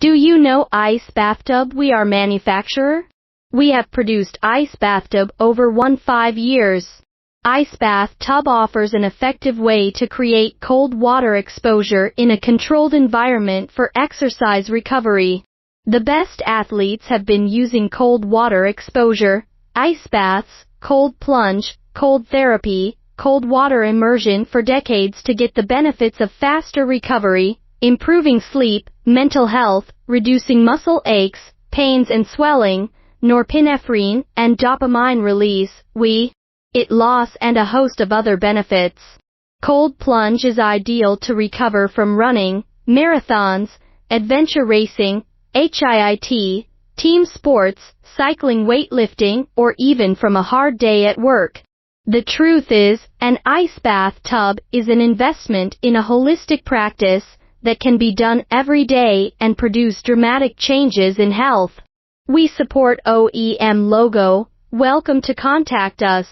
Do you know Ice Bathtub? We are manufacturer. We have produced Ice Bathtub over 15 years. Ice Bathtub offers an effective way to create cold water exposure in a controlled environment for exercise recovery. The best athletes have been using cold water exposure, ice baths, cold plunge, cold therapy, cold water immersion for decades to get the benefits of faster recovery, improving sleep, mental health, reducing muscle aches, pains and swelling, norepinephrine and dopamine release, weight loss and a host of other benefits. Cold plunge is ideal to recover from running, marathons, adventure racing, HIIT, team sports, cycling, weightlifting, or even from a hard day at work. The truth is, an ice bathtub is an investment in a holistic practice that can be done every day and produce dramatic changes in health. We support OEM logo. Welcome to contact us.